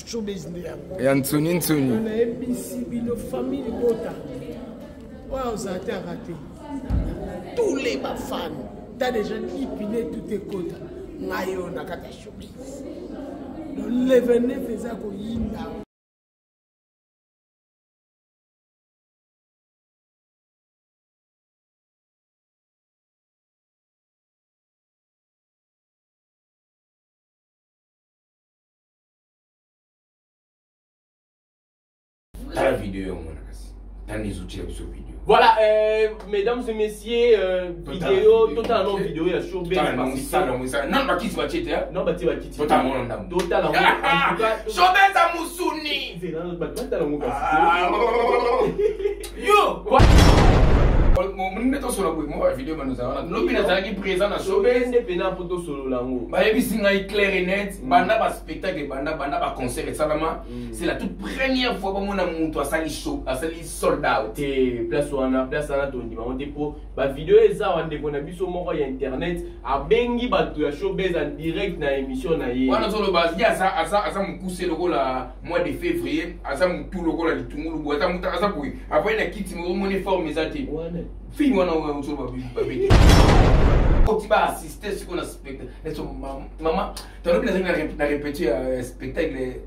showbiz ya ntsuni ntsuni on a ABC bino famille bota wow ça a raté tous les fans t'as déjà épilé tout tes côtes ngayo na kata showbiz le 29 eza ko yinda. La vidéo, mon akas. T'as des outils sur vidéo. Voilà, mesdames et messieurs, vidéo, totalement vidéo, il y a sur B. Non, pas qui se va cheater. Non, bah tu vas quitter. Totalement. Totalement. En tout cas, Showbiz à Mousouni. c'est là, bah toi, t'as le mot. Yo. Mon neto sur la bouille, moi vidéo nous avons. L'opinion c'est qui présent dans Showbiz. Ne pena photo solo lango. Bah et puis singa clair et net, banda ba spectacle, banda ba concert et salama. C'est la toute première fois que mon amour toi sali show, sali sold out. Te place wana tondi ba on dépôt ba vidéo eza wande kona biso moko ya internet abengi bato ya Showbiz en direct na émission na ye. Wana solo base ya asa mukuse lokola mois de février, asa mutu lokola litungulu boata muta asa boui. Après na kiti mo moni forme ezati. Fille wana on solo ba bébé. Quand tu vas assister sur un spectacle, maman, tu as oublié de répéter un spectacle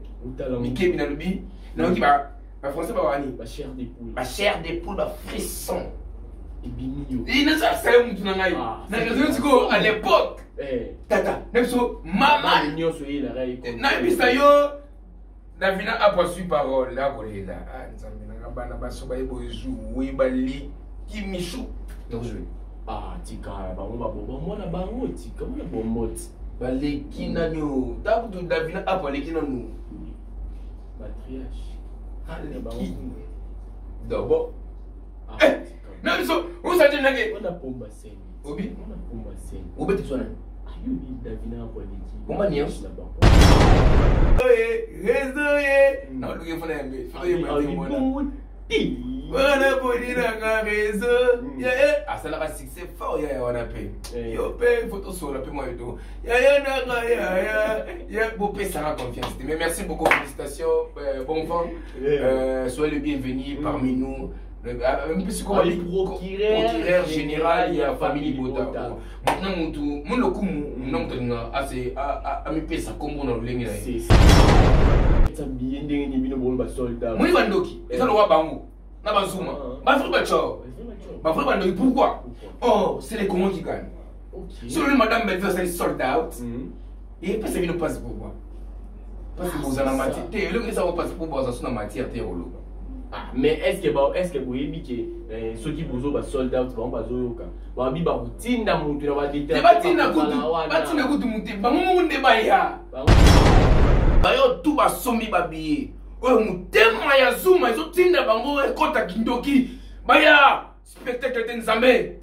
Mickey Minalubi. Non, qui va français va voir la chair des poules. La chair des poules va frisson. Et bimio. Il ne savent pas où tu n'as pas à l'époque. Tata, même so maman. L'union sur il a raison. Na bisa yo. Davina a poursuivi parole là pour les là. Ah, nous avons bana baso ba ebo jouer bali qui michou. Donc jouer. Ah, tika, bango babomba mwana bango tika, mwana bomoti. Baleki nanyo, tabutu Davina a baleki nanu. Matriarche. Allez, bango. D'abord. Non, où ça dit nage? On a pomba seni. Obi? On a pomba seni. Obi tu sonnes. Ayubi Davina a baleki. Pomba niens. Réseau. Non, le gars faut l'aimer. Faut l'aimer. Voilà pour dire un réseau. Ah, ça n'a succès fort, on a payé. Yo paye photo sur la paix moi et tout. Beau paye ça la confiance. Mais merci beaucoup, félicitations, bon vent. Soyez le bienvenu parmi nous. Procureur général et la famille Bota. Maintenant, mon locum, non, assez à me payer ça comme on a l'engagé. C'est bien de bon soldat. Moi, Vandoki, et ça le roi Bango. Nabazuma. Pourquoi? Oh, c'est les commandes qui gagnent. Selon Madame Belfort, c'est sold out. Et pas ça, il ne passe pour moi. Parce que vous avez la matière. Le que ça va passer pour vous, c'est la matière. Mais est-ce que vous avez dit que ceux qui vous ont sold out, vous avez dit que vous avez dit que vous avez dit que vous avez dit que vous avez dit que vous avez dit mutema ya Zuma izotinda bango ekota kindoki baya spectacle de Nzambe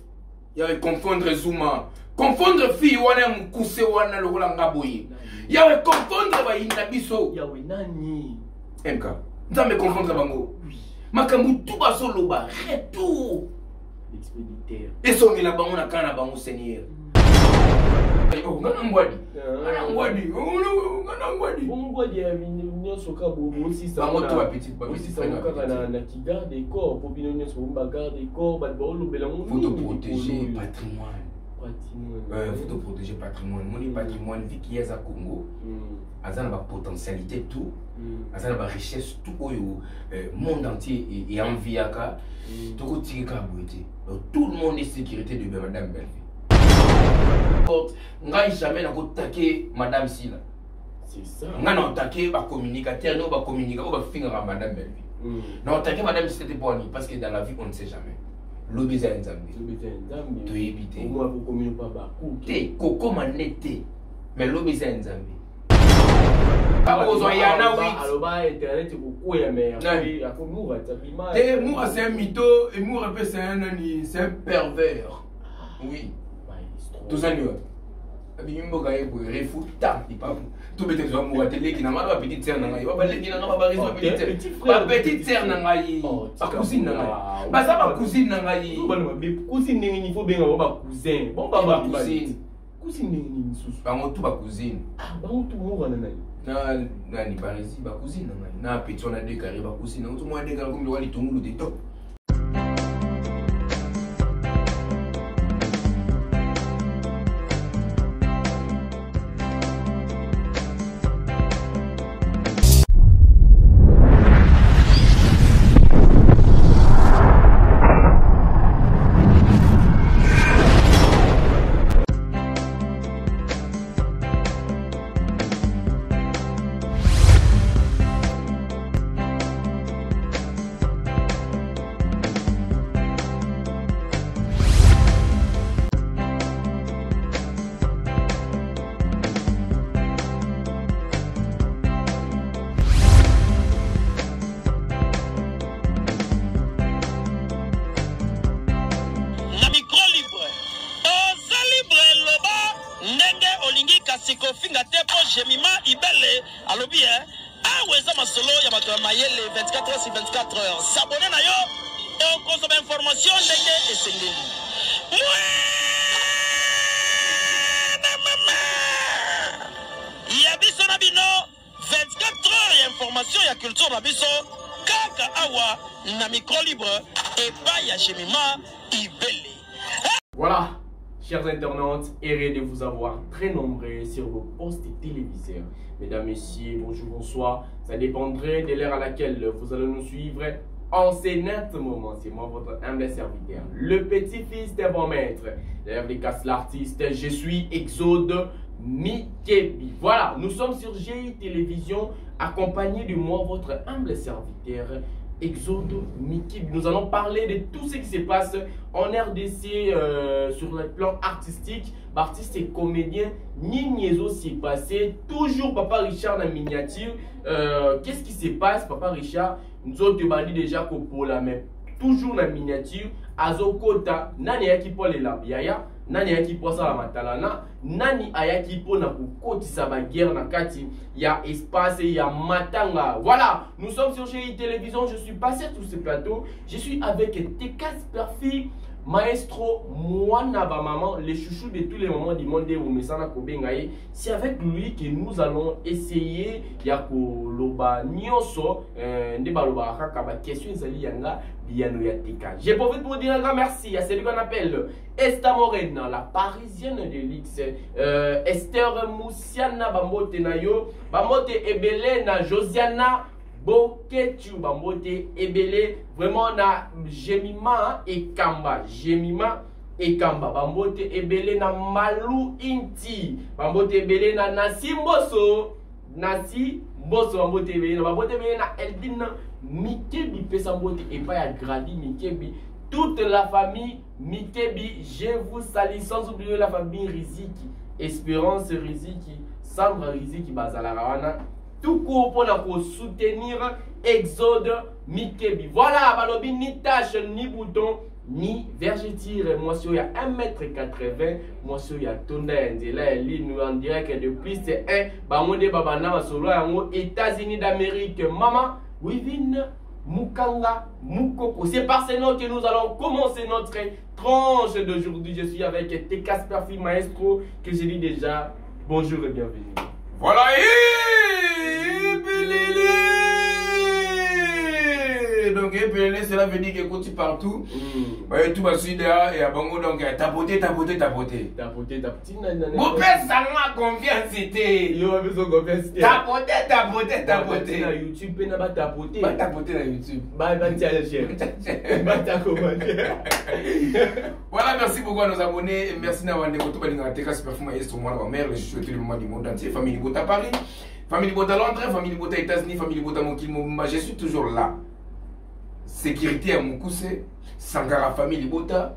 ya confondre Zuma confondre fille wana mukuse wana lokola ngaboyi ya confondre ba inda biso ya we nani enka Nzambe confondre bango makambu tout basoloba retour l'expéditeur esongela bango na kana bango Seigneur. Ngwadi. Faut protéger patrimoine. Faut protéger patrimoine. Mon patrimoine, vu qu'il y a à Congo, il y a une potentialité tout, il y a une richesse tout au monde entier et en vie à cas, tout le monde est sécurité de Madame Belfort. Ngai jamais n'a attaqué Madame Sila. C'est ça. Ngai n'a attaqué ba communicateur, non ba communicateur, ba finira Madame Belfort. N'a attaqué Madame Sila c'était pour parce que dans la vie on ne sait jamais. L'obéza Nzambe. Tu éviter. Moi pour communiquer pas ba. Té koko manete. Mais l'obéza Nzambe. Pas besoin yana oui. Alors ba internet beaucoup ya mais après à Moura Tabima. Té Moura c'est un mytho et Moura c'est un pervers. Oui. Tout ça nous. Abimbo gaye pour refuta il pas tout bête zo mo télé qui na ma petite sœur na ngai ba baleki na ba barizo petite sœur na ngai ba cousine na ngai ba ça ba cousine na ngai ba no ba cousine ni faut benga ba cousin bon ba cousine ni susu ba mo tout ba cousine ah ba mo tout mo na ngai Na ni barezi ba cousine na petit on a deux carrés ba cousine on moi deux carrés comme le wali tongulu de top. Kofinga tepo Jemima Ibele alobi aweza masolo ya bato ya mayele 24 heures sur 24 heures s'abonner na yo okozoma information ndenge esengeli ya biso na bino 24 heures ya information ya culture na biso kaka awa na micro libre epai ya Jemima Ibele. Voilà, chers internautes, heureux de vous avoir très nombreux sur vos postes téléviseurs. Mesdames, Messieurs, bonjour, bonsoir. Ça dépendrait de l'heure à laquelle vous allez nous suivre. En ce net moment, c'est moi, votre humble serviteur, le petit-fils de bon maître, l'œuvre de casse l'artiste, je suis Exode Mikebi. Voilà, nous sommes sur GI Télévision, accompagné de moi, votre humble serviteur, Exode Mikebi. Nous allons parler de tout ce qui se passe en RDC sur le plan artistique. Artiste et comédien, Nignezo s'est passé. Toujours Papa Richard dans la miniature. Qu'est-ce qui se passe, Papa Richard? Nous avons demandé déjà qu'au pour la même. Toujours dans la miniature. Azokota, nani yaki pour les labiaya, nani yaki pour ça la matalana, nani ayaki pour na kukoti sa guerre na kati, ya espace, ya matanga. Voilà, nous sommes sur GI Télévision, je suis passé sur ce plateau, je suis avec Tekas Perfi, Maestro, Mwana Maman, les chouchous de tous les moments du monde où Messana Kobengaye. C'est avec lui que nous allons essayer Yako Loba Nyoso, Ndeba Loba Hakaba, question Zali Yanga, Biano Yatika. J'ai profité pour dire un grand merci à celui qu'on appelle Esther Morena, la parisienne de l'X, Esther Moussiana Bambote Nayo, Bambote Ebelena, Josiana Boketu Bambote Ebele, vraiment na Jemima et Kamba, Jemima et Kamba, Bambote Ebele na Malou Inti, Bambote Ebele na Nasi Mboso, Nasi Mboso Bambote Ebele na Bambote Ebele na Eldine Mikebi Pesambote et pas à Gradi Mikebi, toute la famille Mikebi, je vous salue sans oublier la famille Riziki, Espérance Riziki, Sandra Riziki Bazalarawana. Tout court pour soutenir Exode Mikebi. Voilà, balobi ni tâche, ni bouton, ni vergetire. Moi, il y a 1m80. Moi, il y a Tonda Ndela. Nous en direct de plus. C'est un Bamonde Babana Solo États-Unis d'Amérique. Maman, Wivin Mukanga Mukoko. C'est par ces noms que nous allons commencer notre tranche d'aujourd'hui. Je suis avec Tekas Perfi Maestro, que je dis déjà bonjour et bienvenue. Voilà, donc Epelele, cela veut dire que quand tu partout, tout va suivre et à Bango, donc tapoter. Mon père, ça m'a confiance, c'était. Yo, avec son confiance, tapoter. Na YouTube, na ba tapoter. Pas tapoter dans YouTube. Bah, tiens, le chien. Bah, t'as commandé. Voilà, merci beaucoup à nos abonnés. Merci d'avoir des photos. Tekas Perfi Maestro, moi, ma mère, je suis tout le monde du monde entier. Famille Bota Paris, famille Bota Londres, famille Bota États-Unis, famille Bota Mokilmomba. Je suis toujours là. Sécurité à Moukousse, Sankara famille Bota,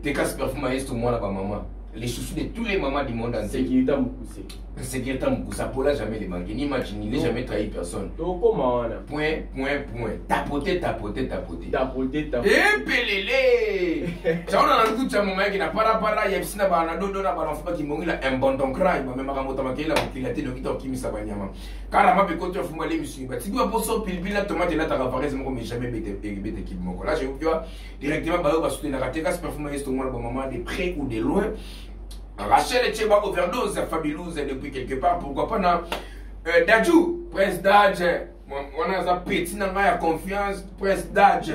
Tekas Perfi Maestro, moi, là-bas, maman. Les chouchous de tous les mamans du monde entier. Sécurité à Moukousse. Sécurité à Moukousse. Paula jamais les manquer, ni imagine, il n'a jamais trahi personne. Donc, comment on a? Point. Tapoter. Et Pelele! Ça, on a tout ça, mon mec, il n'a pas il y a piscine à Banado, on a balancé qui m'a un bon ton crack, il m'a même raconté qu'il a utilisé le guitare qui m'a sabagné. Car la map est contre le fumé, monsieur. Si tu vas pour ça, pile la tomate, là, t'as réparé, mais jamais bête équipement. Là, je vois directement, parce que la Tekas Perfi Maestro, moi, maman, de près ou de loin. Rachel et Tcheba overdose, fabuleuse depuis quelque part. Pourquoi pas Dadju, Prince Dadj, on a un petit dans ma confiance, Prince Dadj,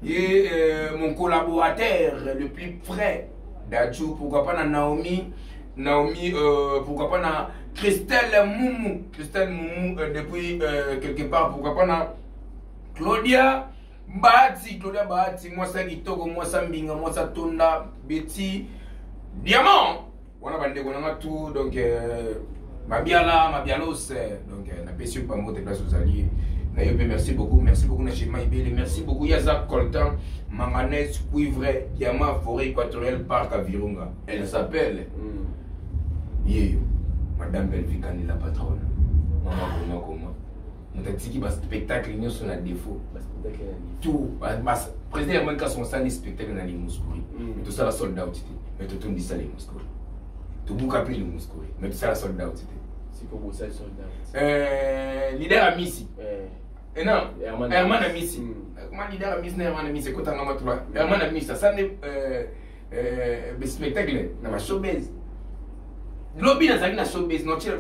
et mon collaborateur le plus près, Dadju, pourquoi pas Naomi, pourquoi pas Christelle Moumou, depuis quelque part, pourquoi pas Claudia Bahati, moi ça Kitoko, moi ça Mbinga, moi ça Tonda, Betty, Diamant, on a tout, donc Mabialos, donc na pesi pas mote place aux alliés. Merci beaucoup Nachima Ibele, merci beaucoup Yazak Coltan, Manganès, Cuivre, Diamant, Forêt Équatoriale, Parc à Virunga. Elle s'appelle Yeyo, Madame Belvikani la patronne. Maman comment on t'a dit qu'il va spectacle nous sur la défaut. Tout, président même quand son stand spectacle dans les Mouskouri. Mais tout ça la soldat mais tout le monde dit ça les Mouskouri. Tout le monde a pris les Mouskouri, mais tout ça la soldat c'est comme ça le soldat. Leader à Missi. Non, Herman à Missi. Comment leader à Missi, Herman à Missi, quand on a trois. Herman à Missi, ça n'est spectacle dans ma showbiz. Lobby n'a pas showbiz, non, tu es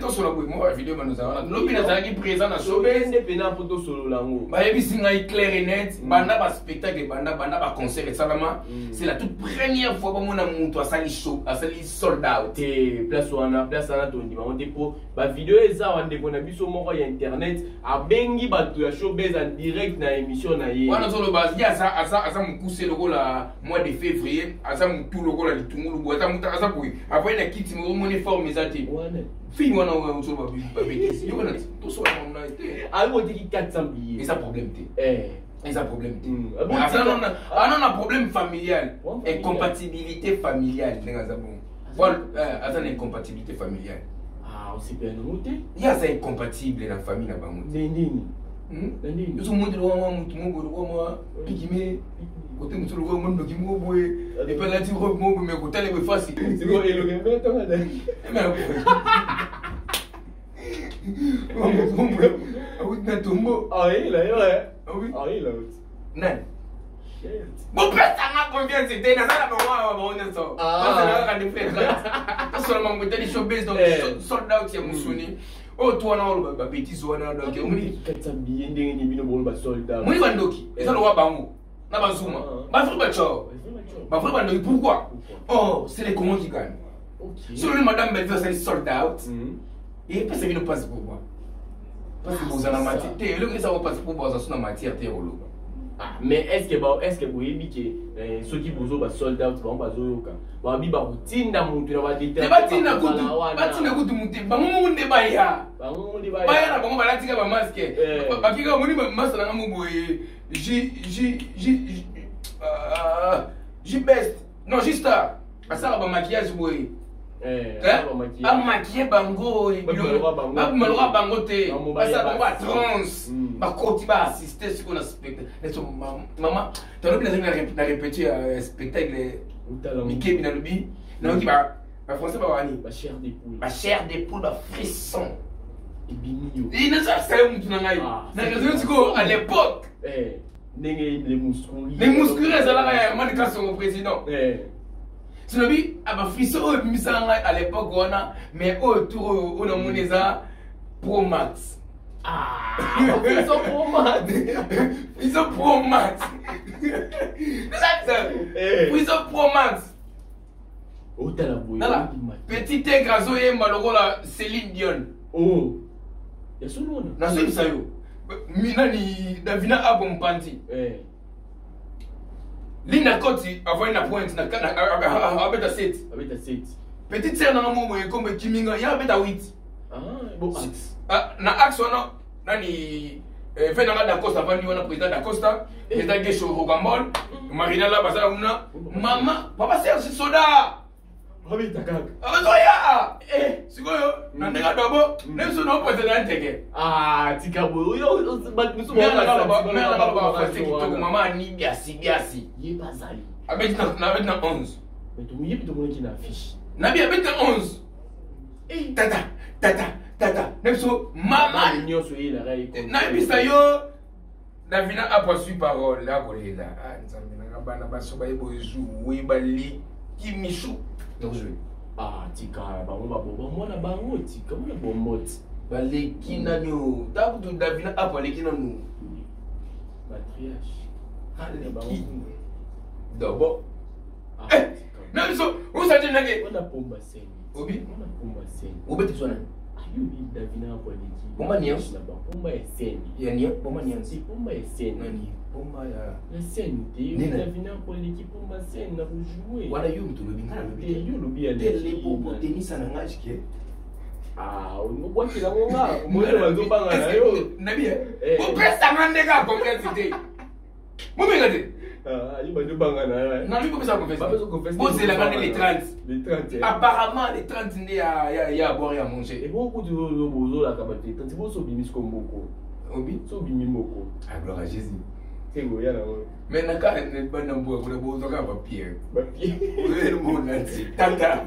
sur la vidéo, lobby n'a pas présent dans showbiz. Indépendant pour tout solo lango. Bah, il y a clair et net, banda ba spectacle, banda concert et salama. C'est la toute première fois que mon amour a sali show, a sali sold out. Et place wana tondi, on dépôt. Ba vidéo eza on dépôt na biso moko ya internet, a bengi batu ya showbiz en direct na émission na ye. Wana solo base ya asa mukuse logo la mois de février, asa mutu logo la litungulu boata muta asa boui. Après na kiti mon uniforme ezati. Fille wana on solo ba bêtise. Yo kana to so na na été. Ah on dit 400 billets. Et ça problème té. Et ça problème té. On a un problème familial, incompatibilité familiale nenga bon. Voilà, asa na incompatibilité familiale. Ah, on s'est bien noté. Il y a ça incompatible dans la famille là-bas. Nini. Tout le monde moi pikime côté mutu le monde qui mo boy et puis là tu robe mo mais côté les facile. C'est quoi et le gars toi là. Mais tombo. Ah oui là ouais. Ah oui. Ah oui là. Non. Bon presque ça combien c'était dans ça là on est ça. Ah ça quand des frères. Seulement moi t'es showbiz donc sold out ya musuni. Oh toi non ba bêtise wana donc on dit 400 billets ndenge ni bino bolo ba sold out. Moi bandoki. Et ça le wa bango. Na bazuma. Ba frère bacho. Ba frère bandoki pourquoi? Oh, c'est les commandes qui gagnent. OK. Sur le madame Belver c'est sold out. Et parce que nous passe pour moi. Parce que vous en avez matière. Le que ça va passer pour moi ça sur la matière terreau. Ah, mais est-ce que vous avez dit que ceux qui vous ont sold out vont pas zoyoka ba bi ba kutinda muntu na ba déterminer ba tinda kutu muti ba munde ba ya na bango ba latika ba masque ba kika muni ba masque na mu boye J best non juste ça ba maquillage boye ba maquiller bango ba malora bango te ba ça ba trans ba koti ba assister ce qu'on a spectacle maman tu as bien répéter spectacle Mickey Binalubi non qui ba français ba wani ba chair des poules ba frisson et bimio il ne ça c'est mutu na ngai na raison que à l'époque les muscles ça là man ka son président Sinobi aba frisson misanga à l'époque on mais autour on a moneza Pro Max. Ah, ils sont Pro Max. Ils sont Pro Max. Ils sont Pro Max. Oh, t'as la bouille. Petit grazo et malorola Céline Dion. Oh. Y'a son nom. Na so bisayo. Mina ni Davina Abom Panti. Lina Koti avant une pointe na abeta 7. Abeta 7. Petite sœur na mo comme Kiminga ya abeta 8. Ah, bon axe. Na axe wana nani Fernanda da Costa vandi wana président da Costa, président Gesho Rogambol, Marina la bazala una mama papa Serge Soda. Rabi takak. Azoya. Sikoyo na ndeka dobo, nemso no président teke. Ah, tikabo yo bat musu mama ni biasi. Ye bazali. Avec na 11. Mais tu m'y peux qui na affiche. Na bi avec 11. Tata. Nemso mama l'union soyez la raille. Na bisa yo Davina a poursuivi parole là bolela. Ah nzambe na bana baso ba yebo jouer bali kimichu. Donc jouer. Ah tika bango ba bobo mona bango tika mona bomoti. baleki nani tabutu davina apa leki nanu matriarche aleki d'abord non so où ça dit nage on a pomba seni obi on a pomba seni obeti sona ayubi davina apa leki pomba nian pomba seni ya nian pomba nian si pomba seni nani pomba ya la seni te davina apa leki pomba seni na jouer wala yo mtu lobi ngana te yo lobi ya tele popo tenisa na ngaji ke ah unobwakila ngonga umwe bazobanga nayo nabi o presta ngande ka complexité momenga te ah yo bazobanga nayo non lui peut confesser c'est la bande les 30 les 30 apparemment les 30 ndi ya boire à manger et bon coup de bozo la kabate tant bo so bimis ko mboko obi so bimi mboko ah gloire à Jésus tengo ya na mais naka ne bana mbo ko bozo ka papier papier le monde entier tata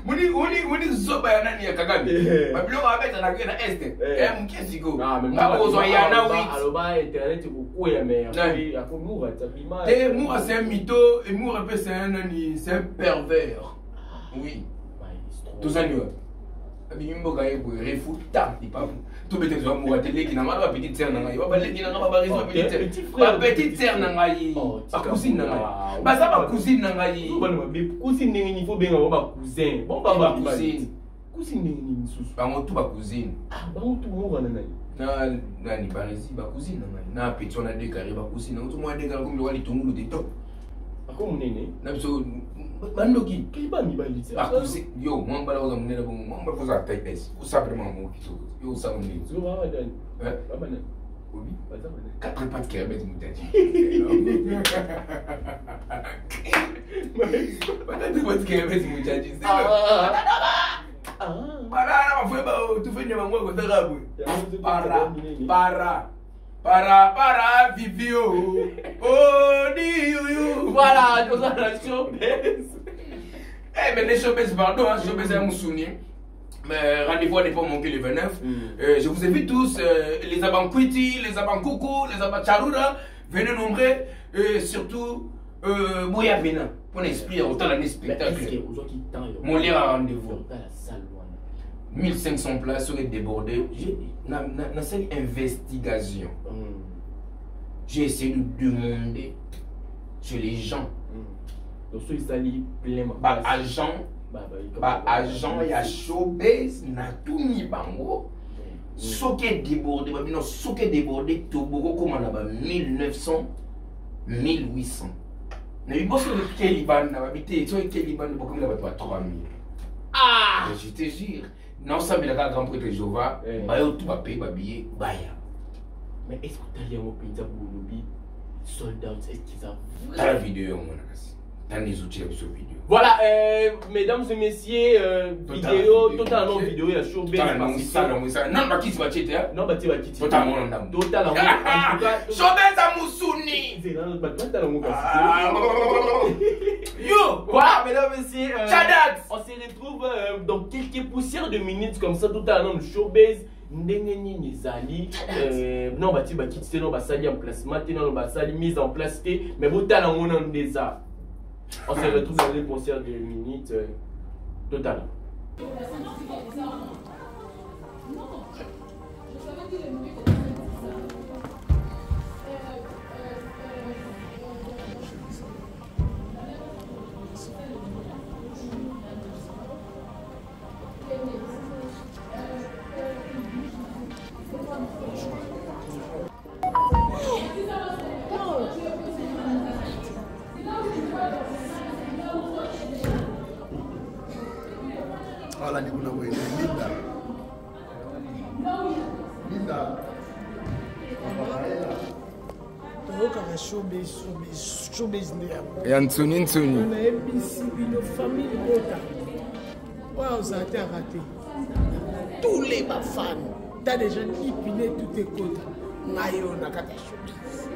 muni zoba ya nani ya Kagame babilo abeta na kwenda este mkesiko ngabozo ya na wit aloba internet ko ya mais akomura tabima te moi c'est un mytho et moi c'est un nani c'est un pervers oui tout ça nous abimbo ka yebo refuta di papu tout bete zo mo télé qui na ma petite sœur na ngai ba leki na ba raison petite sœur na ngai ba cousine na ngai ba ça ba cousine na ngai ba cousine ni faut bien ba cousin bon ba cousine ni susu ba mo tout ba cousine ba mo tout mo na nai na nani ba resi ba cousine na ngai na petit na de carré ba cousine na tout mo de carré comme le wali tongulu de top ako munene na biso bandoki kiba mi balite ba cousine yo mo mbala oza munene bo mo mbala foza taille pes o sabre mo kito yo sa munene zo ba dan ba bana obi ba za bana 4 pattes qui remettent mutaji ba 4 pattes qui remettent mutaji para foi ba tu fais nyama ngwa ko tarabu para vivio oh di you voilà tout ça la showbiz mais les showbiz pardon showbiz est Moussouni mais rendez-vous à ne pas manquer le 29 je vous invite tous les Abankwiti les Abankoukou les Abacharura venez nombreux surtout Bouya Bena pour inspirer autant d'un spectacle mon lien à rendez-vous 1500 places seraient débordées. Dans cette investigation, j'ai essayé de demander chez les gens. Donc, ceux qui s'allient plein agent, il y a showbiz, na tout ni bango. Ce qui est débordé, ce qui est débordé, Tobogo comme on a 1900, 1800. Mais il faut que Keliban n'a habité, tu vois, Keliban n'a pas 3000. Ah! Je te jure. Non, ça me l'a grand prêtre de Jéhovah, tout va payer, va billet, baya. Mais est-ce que tu as un pays de Bouloubi, sold out, est-ce qu'ils ont la vidéo, mon agas. Dans les outils de cette vidéo. Voilà, mesdames et messieurs, vidéo, totalement vidéo, il y a showbiz. Non, pas qui se va cheater. Non, pas qui va cheater. Totalement. Totalement. En tout cas, showbiz à Moussouni. Yo, voilà, mesdames et messieurs, on se retrouve dans quelques poussières de minutes comme ça, tout à l'heure, le showbiz. Ndengeni nizali non bati bakitite non basali en placement non basali mise en place mais botala ngona ndeza on se retrouve dans les poussières de minutes total. Voilà, du coup, on a Linda. Tokaka showbiz nde ya ntsuni nayebisi bino famille bota oyo ozala te arate tous les bafans ta déjà ipine tout ekota ngai oyo na kati ya showbiz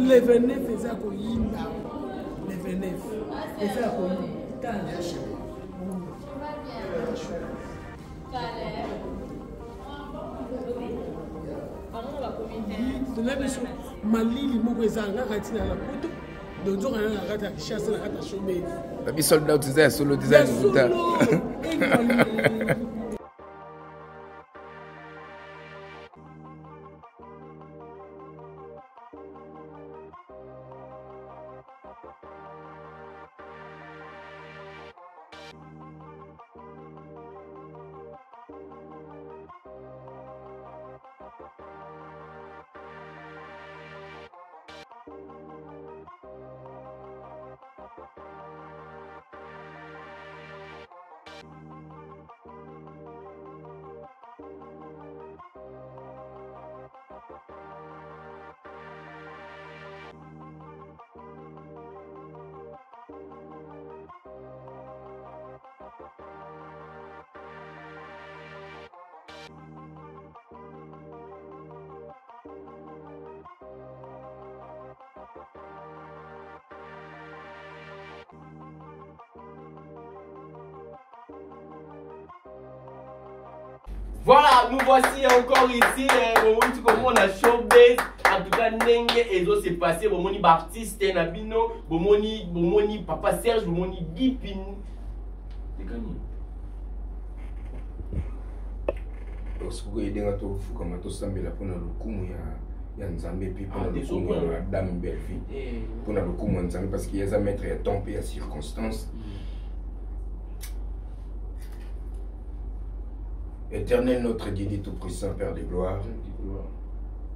le 29 eza koyinda le 29 eza koyinda tona biso malili moko ezala ngaka ntina na poto donzokana na kati ya kishasa na kati ya showbiz babi soldat tuza ya solo tuza ya Voilà, nous voici encore ici. Comment on a showbiz. En tout cas, Nenge et s'est passé. Bomoni Baptiste, Nabino, Bomoni Papa Serge, Bomoni Gipin. C'est gagné. Parce que vous avez des gens qui ont été là pour le ya nzambe puis pour le coup la dame belle vie pour le coup nzambe parce qu'il y a un maître et temps et à circonstances. Éternel notre Dieu dit tout puissant Père de gloire,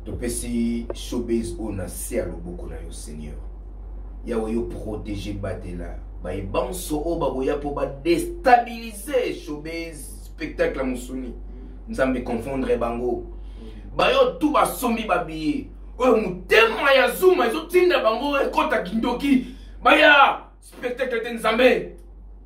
to pesi showbiz on a serre beaucoup na yo Seigneur ya yo protéger batela ba banso o ba boya pour ba déstabiliser showbiz spectacle musuni nzambe confondre bango bayo tout ba sombi babiye oyo mutema ya zuma ezotinda bango ekota kindoki baya spectacle te nzambe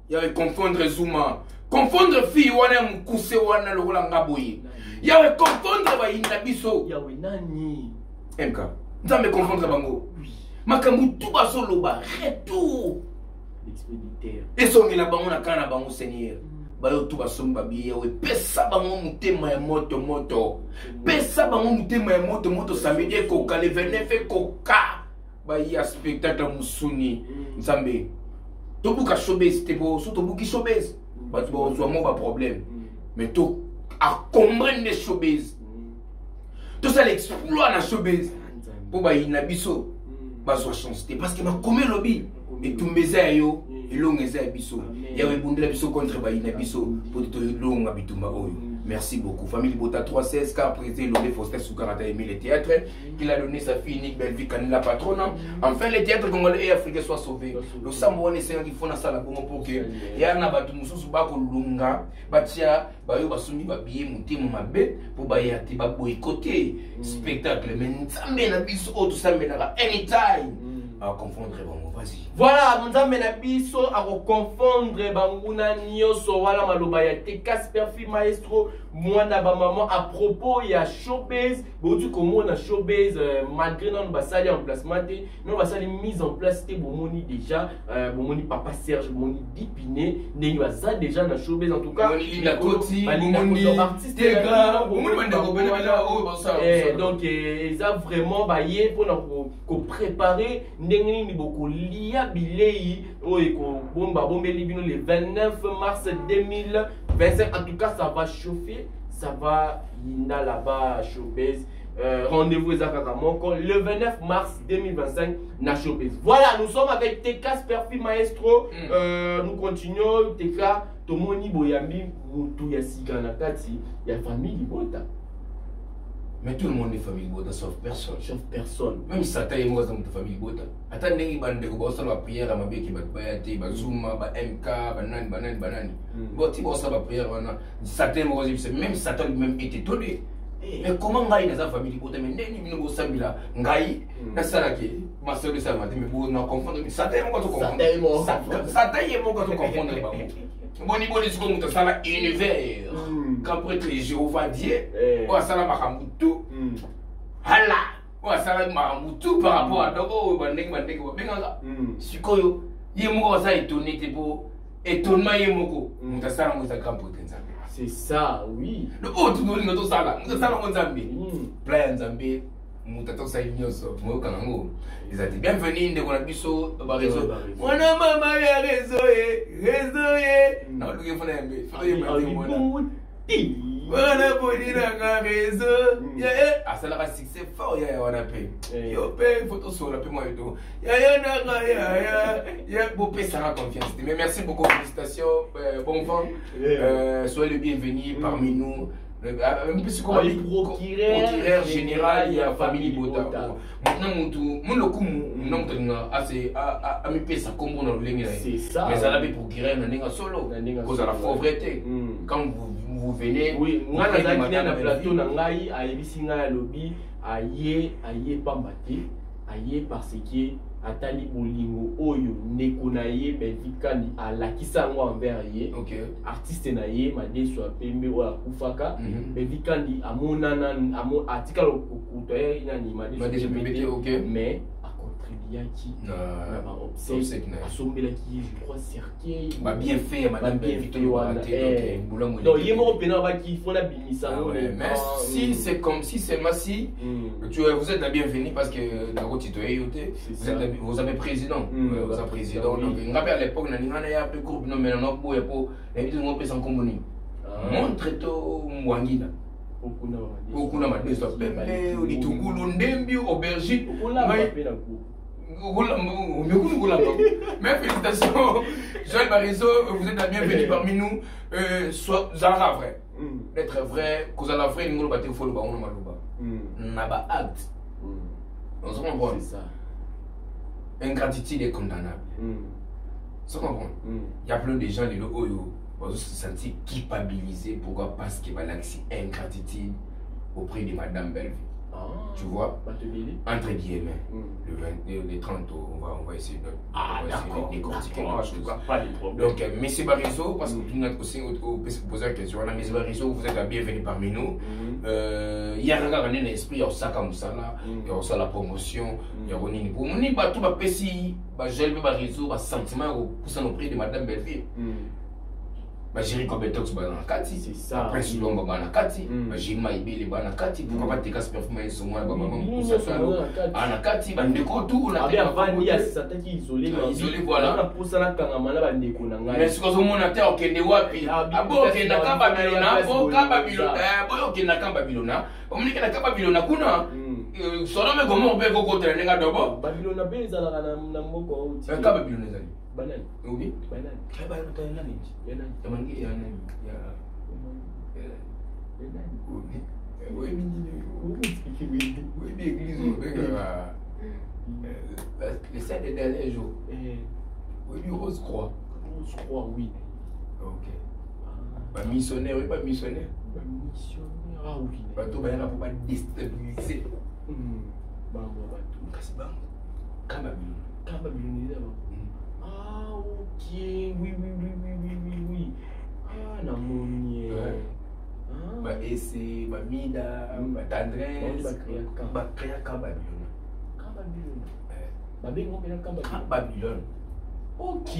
ya confondre zuma confondre fille wana mukuse wana lokola ngaboye ya confondre ba inda biso ya we nani MK nzambe confondre bango makambu tout ba solo ba retour l'expéditeur esongela bango na kana bango Seigneur bayo tout basomba biye we pesa bango mutema ya moto pesa bango mutema ya moto samedi ko kale 29 ko ka ba ya spectacle musuni nzambe tobuka showbiz te bo so tobuki showbiz ba to so mo ba problème mais to a comprendre les showbiz tout ça l'exploit na showbiz pour ba ina biso ba so chance te parce que ma comme lobby et tumbeza yo elongeza biso ya we bundela biso contre ba ina biso pour to longa bituma oyo. Merci beaucoup. Famille Bota 316, car président Lobé Faustin Soukarata aimé le théâtre, qu'il a donné sa fille Nick Belvi, la patronne. Enfin, les théâtres congolais et africains soient sauvés. Le Sambo, les seigneurs qui font la salle pour que Yana Batumoussou Soubako Lunga, Batia, Bayo Basumi, Babié, Mouté, Mabé, pour Bayati, boycotter spectacle. Mais Nzambe Nabiso, tout ça, mais anytime. À confondre, vas-y. Voilà, Nzambe Nabiso, à confondre, Banguna, Nyoso, Wala Malobaya, Casper, Maestro, moi, maman, à propos, il y a showbiz, beaucoup comme on a showbiz, malgré notre bassali en place, notre bassali mise en place, c'était Bomoni déjà, Bomoni Papa Serge, Bomoni Dipiné, Neywaza déjà dans showbiz en tout cas. Bomoni Lakoti, Bomoni artiste, donc ils ont vraiment baillé pour préparer, Nengeni beaucoup lia bilei, bomba bombeli bino le 29 mars 2025. En tout cas, ça va chauffer, ça va yinda là-bas showbiz. Rendez-vous le 29 mars 2025 na showbiz. Voilà, nous sommes avec TK Sperfi Maestro. Nous continuons TK Tomoni Boyambi Mutu Yasika Nakati, ya famille Bota. Mais tout le monde est famille Bota sauf personne. Sauf personne. Même Satan est moi dans ta famille Bota. Attendez, il va nous la prière à ma bête qui va te Bazuma, MK, banane. Bon, tu vas la prière, Satan, même Satan lui-même est étonné. Mais comment Ngaï dans sa famille Bota, mais n'est-ce pas Samila Ngaï, na Salaki, ma soeur de sa matin, mais vous n'en confondez pas. Satan est moi tout confondre. Satan est moi tout confondre. Bon niveau de ce qu'on a ça l'univers. Quand prêtre Jéhovah Dieu, on a ça la Mahamutu. Hala, on a ça la Mahamutu par rapport à Dogo, Bandek, Benga. Sikoyo, Yemo ça étonné, t'es beau. Étonnement Yemoko. On a ça la Moussa grand prêtre Nzambe. C'est ça, oui. Le haut, tout le monde ça là. On a ça la Nzambe. Plein Nzambe. Mutato sa inyoso mo kanango izati bienvenue ndeko na biso ba réseau mwana mama ya réseau na luki fona yambe foye mate mona mwana bonina nga réseau ya asala ka succès fort ya wana pe yo pe photo sur la pe moi to ya na ya beau pesa la confiance mais merci beaucoup, félicitations, bon vent, soyez le bienvenu parmi nous. Procureur général, il y a famille Bota. C'est ça. Mais ça l'a procureur solo. Cause à la pauvreté. Quand vous venez, oui, moi na plateau na ngai ayebisi ngai lobby aye pambate aye parce que atali bolingo oyo ndeko na ye bevikani alakisa ngo envers ye. Artiste na ye madeso apembe oyo akufaka bevikani amonana atikala kokuta ye nani madeso mais a contribué Yaki. Obsèque. Sombelaki, je crois, cercueil. Bien fait, madame Belvito. Non, il y a mon pénal qui font la bimisa. Mais si c'est comme si seulement si vous êtes la bienvenue parce que vous avez président. Vous avez président. Donc, je me rappelle à l'époque, on a un peu de groupe, mais on a un peu de sans communion. Montre-toi Mwangina. Okuna madeso pepe, litungulu ndembi, aubergine. Mais félicitations, Joël Barizo, vous êtes la bienvenue parmi nous. Zara vrai. D'être vrai, cause à la vraie, nous allons battre le bas, on n'a pas acte. On se comprend. C'est ça. Ingratitude est condamnable. Ça comprend. Il y a plein de gens, les Oyo. On se sentir culpabilisé. Pourquoi? Parce qu'il y a ingratitude auprès de Madame Belleville. Tu vois? Entre guillemets. Le 30, on va essayer de décortiquer les choses. Pas de problème. Donc, M. Barizo, parce que tout le monde aussi poser la question. M. Barizo, vous êtes la bienvenue parmi nous. Il y a un esprit, il y a ça comme ça là. Il y a aussi la promotion. Il y a un pour moi, il y a tout le PC, Joël Barizo, le sentiment auprès de Madame Belleville. J'ai compétence dans Kati, c'est ça. Après, si l'on va dans Kati, j'ai maïbé les bancs Kati. Pourquoi pas tes casques performants sont moins pour ça soit en Kati, on déco tout, on a bien vendu à certains qui isolé, voilà. On a poussé la caramana, on déco. Mais ce que mon acteur qui est wapi, ah bon, qui est dans Babylona, bon, Babylona, bon, qui est dans Babylona, on dit que dans Babylona, kuna, solo me comment on peut go contre les gars d'abord. Babylona, ben, ça la na moko. Babylona, Banane. Oui. Banane. Quel banane t'as un ami? Banane. T'as manqué un ami. Oui, oui, l'église. Les 7 derniers jours. Oui, du Rose Croix. Rose Croix, oui. Ok. Pas missionnaire, oui, pas missionnaire. Pas missionnaire, ah oui. Pas tout, il faut pas déstabiliser. Bateau. Qu'est-ce que c'est? Kababylone d'abord. Ah, ok, oui. Ah, la monie. Et c'est ma mida, ma tendresse. Ma créa Kababylone. Kababylone. Ok.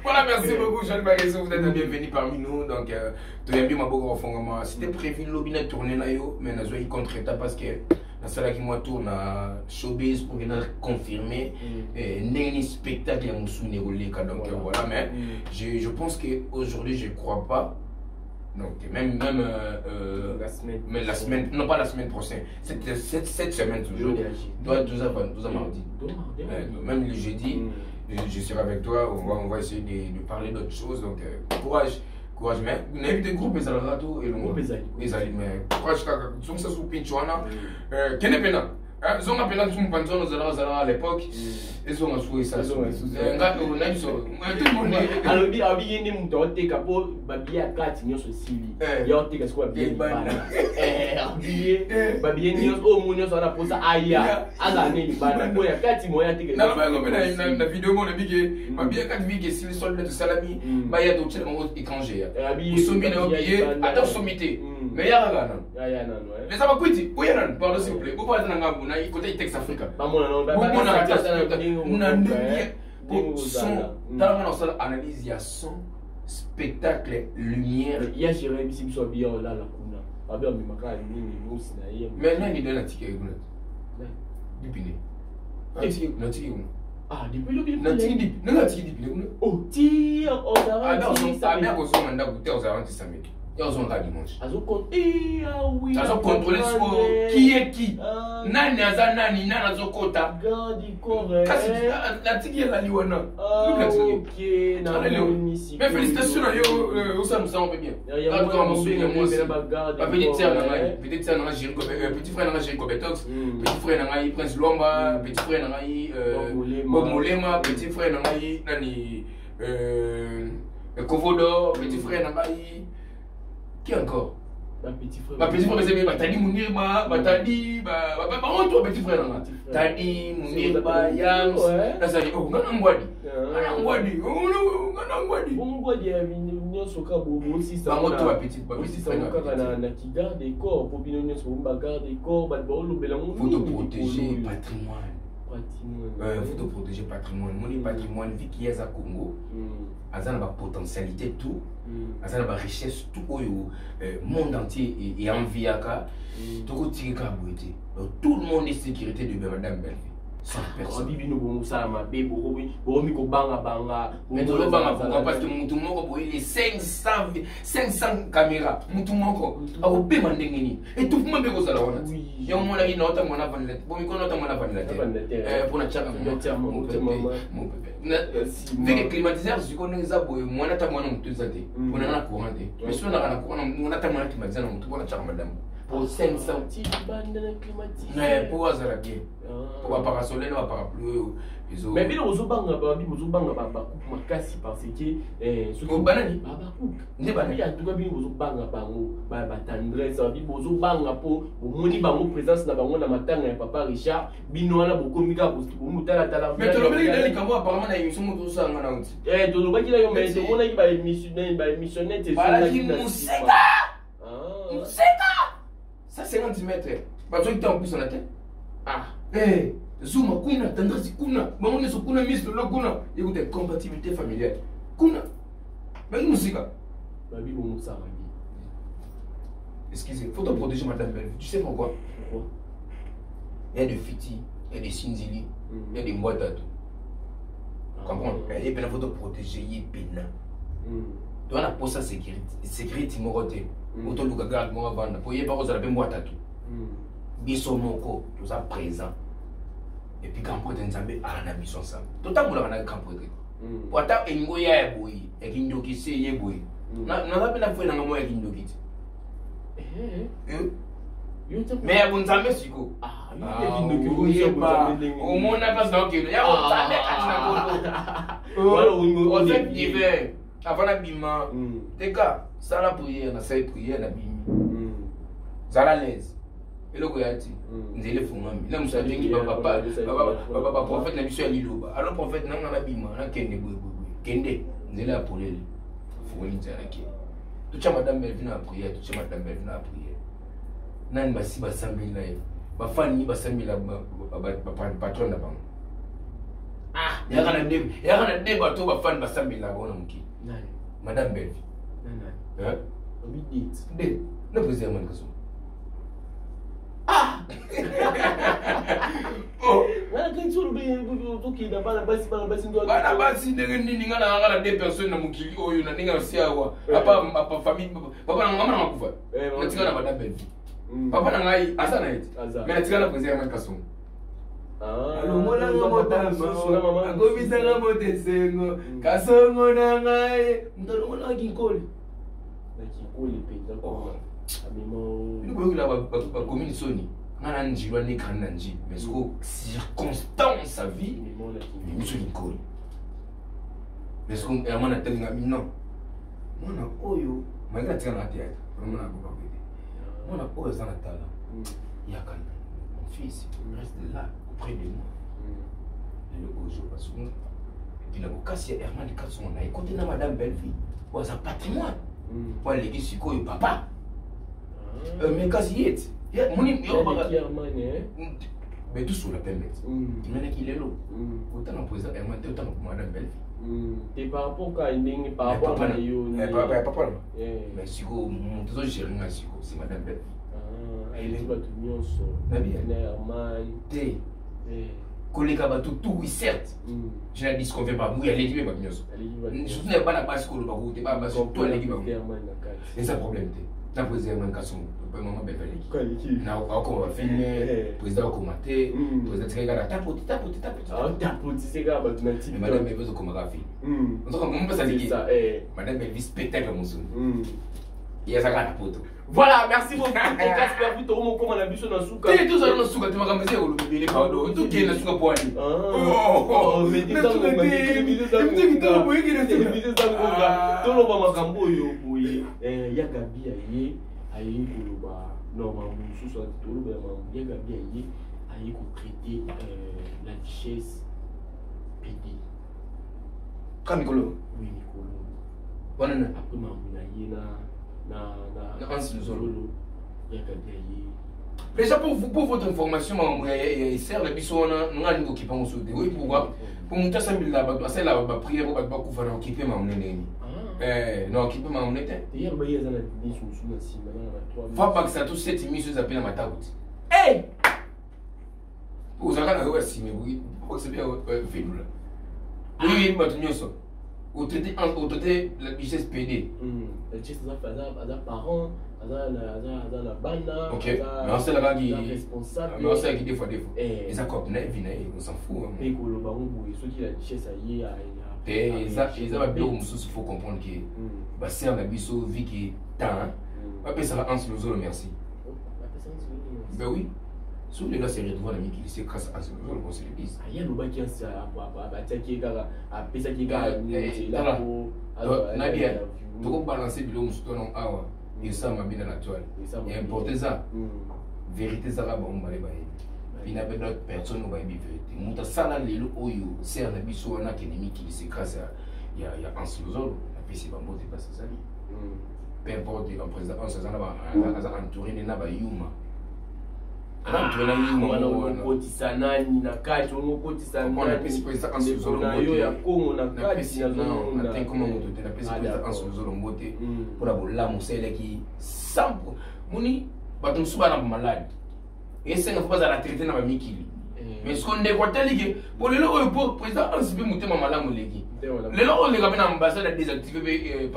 Voilà, merci beaucoup, Joël Barizo. Vous êtes le bienvenu parmi nous. Donc, tu as bien ma beau grand. C'était prévu le lobby de tourner là, mais nous avons contre état parce que la salle qui moi tourne à showbiz pour venir confirmer un spectacle à Moussou Néroleka. Donc voilà, mais je pense qu'aujourd'hui, je ne crois pas. Donc même la semaine, non pas la semaine prochaine, cette semaine toujours, doit 12 à mardi. Même le jeudi, je serai avec toi, on va essayer de parler d'autres choses. Donc courage, mais vous n'avez des groupes, ils ont raté et l'on mais courage, donc ça sous Pinchuana, qu'est-ce que ils ont appelé tout le monde à l'époque, ils ont assoué ça. Tout le monde est. Alors, il y a des gens qui ont été capables de faire 4 millions sur Sili. Il y a des gens qui ont été capables de faire 4 millions la vidéo, on a dit que ma bien 4 vies, si les soldats de Salami, il y a d'autres choses étrangers. Ils sont bien oubliés, attends, sommité. Mais il y a un les Abakwiti, pardon s'il vous plaît. Pourquoi vous avez un côté texte africain? Dans la analyse, il y a son spectacle, lumière. Il y a Jérémy Simson bien là, la Kuna. Mais là, il donne un ticket. Du piné. Ah, depuis le début. Non, ticket. Oh, tire, on a un ticket. Ah, bien, on a un ticket. On a un ticket. Ils ont un dimanche. Ils ont contrôlé qui est qui. Nani aza nani, nani azokota. La tiki est la liwana. Ok, mais félicitations à eux, où ça nous semble bien. Petit frère n'a Jéricho Betox, petit frère n'a Prince Lomba, petit frère n'a Bob Molema, petit frère n'a Nani Kovodo, petit frère n'a qui encore? Ma petit frère, c'est bien. Tadi Mounirba, Tadi, toi petit frère. Tadi Mounirba, Yams. Là, ça dit, oh, non, Ngwadi. Ngwadi a une soka aussi ça. Aussi ça na qui garde des corps pour bien sur un bagarre des corps, faut te protéger patrimoine. Il faut te protéger patrimoine. Mon patrimoine, vu qu'il y a à Congo, il y a une potentialité, tout, il y a une richesse, tout le monde entier est envie à ça. Tout le monde est sécurité de Madame Belleville. Sans personne. Mais tu le banga parce que Moutoumoko il est 500 caméras. Moutoumoko a au paiement d'engagement. Et tout le monde peut ça là. Il y a un moment qui n'entend mon avantage. Bon, il connaît mon avantage. Pour la chaka. Mon avec climatiseur, je connais ça pour moi na ta moi non tout ça té. On a la courant té. Mais si on a la courant, on a ta moi climatiseur non tout pour la chaka madame. Pour 500 mais pour ça là bien. Pour pas parasoler, on va parapluie. Mais bien aux banga coupe makasi parce que ce qu'on banani ne banani il y a tout bien aux banga bango ba tendresse bi aux banga po moni bango présence na bango na matanga ya papa Richard bino wana bokomika ko mutala tala mais to lobeli dali kambo apparemment na émission mo to sanga na uti to lobaki la yo mais to mona ki ba émissionner te museka ça 50 mètres ba to en plus na tête Zuma kuna tendance kuna maone so kuna misto lo kuna écoute compatibilité familiale kuna mais musica babi bon ça excusez faut te protéger madame Belle tu sais pourquoi il y a des fiti il y a des sinzili il y a des mboita tout comprends et puis il faut te protéger y pena tu as la poste sécurité moroté auto luka garde moi vendre pour y pas cause la be mboita tout biso moko tout ça présent. Et puis quand on est en mission ça tout à l'heure on a quand on est pourtant il y a boy et qui nous qui sait y boy na pas la fois dans moi qui nous qui mais on s'amène siko au monde n'a pas ça qu'il y a on s'amène à on fait divers avant la bima t'es cas ça la prière na ça prière na bimi ça la l'aise et le goyati nzele fungami la musadi ngi baba prophète na biso ya liloba alors prophète nanga na bima na kende boy kende nzele apolele fungoni tsara ke tu cha madame Belleville na prière tu cha madame Belleville na prière nani basi basambeli na ye bafani basambeli ba patron na bango ya kana de bato bafani basambeli na bona muki nani madame Belleville nani obi dit le président mankaso basi ndenge nini nga na ngala deux personnes na mukili oyo na ninga siawa apa famille papa na mama na makufa na tika na madame Belleville papa na ngai asa na eti mais na tika na président ya Kasongo alongola nga motama akobisa nga motesengo Kasongo na ngai ndolongola nga kinkoli na kinkoli penda ko il y a une commune Sony. On a un njilwa ne kan nanji mais ce circonstance sa vie mais sur une colle. Mais ce qu'on a tel non. Moi na oyo, malgré que na théâtre, on a beaucoup parlé. Moi na oyo dans la tala. Il y a quand mon fils, il reste là auprès de moi. Le gojo parce que il a cassé Herman de Kasson on a écouté na madame Belleville. Bon ça patrimoine. Pour les qui siko yo papa. Mais quasi mais tout sur la permettre. Il m'a dit qu'il est là. Autant en président, autant en madame Belleville. Et par rapport à une par rapport à une. Papa. Mais si vous montez au gérant, c'est madame Belleville. Elle est pas tout mignon, ça. Herman. Collègue à tout, oui, certes. Je n'ai dit ce qu'on fait pas. Oui, elle est libre, ma mignon. Je ne sais pas la base que l'on va pas sur toi, elle est libre. C'est ça le problème. Na président Kasson, le maman Belleville. Na encore filmer, président commenter, président Tigana tapote. Tapote, c'est grave, tu m'as dit. Madame Belleville comme graphie. On sort comme ça dit. Madame Belleville spectacle mon son. Il y a ça la poto. Voilà, merci beaucoup. Casper Vito comment la biso na suka. Tu tous na suka tu m'as ramené au bébé pardon. Tu qui na suka poani. Oh, mais dis donc tolo ba makambo yo boye ya Gabi aye koloba normalement sous tolo ba ya Gabi aye ko traiter la duchesse PD. Comme Nicolo. Oui, Nicolo. Bonne après mamuna yena na Hans Luzolo. Ya Gabi Déjà pour votre information, sert la biso on a niveau qui pense sur oui pourquoi pour monter ça mille là c'est la prière pour pas qu'on va occuper ma monnaie non occuper ma monnaie hier ba yeza na ni sous na sima na 3 faut pas que ça tous cette émission s'appelle ma taout eh vous avez la ouais si mais oui pour que c'est bien fait nous là oui mais tu ça au traité la bichesse PD la bichesse ça fait parents la banda ok mais c'est là qui responsable mais c'est qui des fois et ça comme on s'en fout et que le baron boy ceux qui la bichesse aïe et ça va bien il faut comprendre que bah c'est un abisso vie qui temps on peut ça va Hans Lozolo merci ben oui sur les là c'est retrouver l'ami qui c'est grâce à Hans Lozolo qu'on se le dise il y a le bac qui ça ba taki gara a pesa ki gara là pour Nadia tu balancer biloko musuto non awa et ça m'a bien naturel et importer ça vérité ça va bon balé baye il n'a pas d'autres personnes qui va vérité muta sala lelo oyo c'est un abisso wana ennemi qui c'est grâce à il y a Hans Lozolo la pesi bambo te passe ça peu importe en président ça va entouré na ba yuma entouré na yuma wana kotisa nani na kati kotisa nani na pesi président Hans Lozolo yo ya Kongo na kati na te comme moto te na pesi président Hans Lozolo mbote pour la bola musele qui sample muni batum suba na malade et c'est ne faut pas la traiter na ba mikili mais ce qu'on décote ligue pour le lo pour président Hans bi mutema malamu legi le lo le kabina ambassade a désactivé